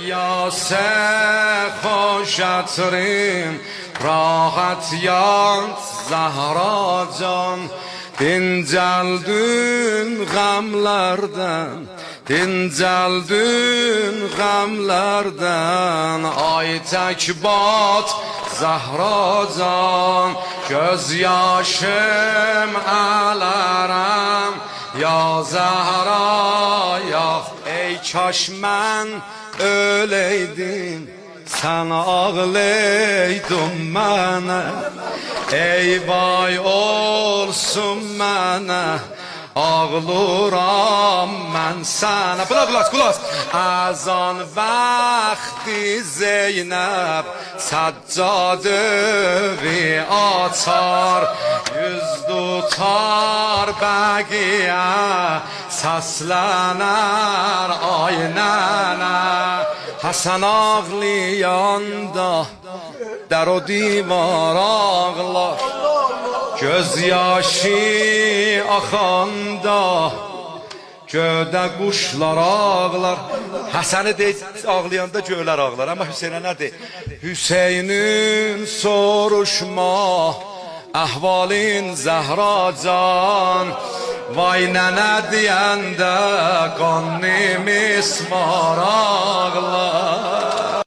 یاسه خوشترین راحت یاد Zahra can dincəldin qəmlərdən dincəldin qəmlərdən ay tək bat Zahra can göz yaşım ələrəm ya Zahra ya ey kaş mən öleydim sen ağlaydın mənə ey vay olsun mənə ağlıram mən sənə qulaq azan vaxti Zeynəb səccadığı açar yüz tutar bəqiyə səslənər ay nənə Hasan ağlayanda در و دیوار ağlar gözyaşı axanda göydə quşlar ağlar Həsəni de ağlayanda göylər ağlar amma Hüseynə nə de Hüseynin soruşma əhvalin Zəhra can vay nənə deyəndə qanlı mismar ağlar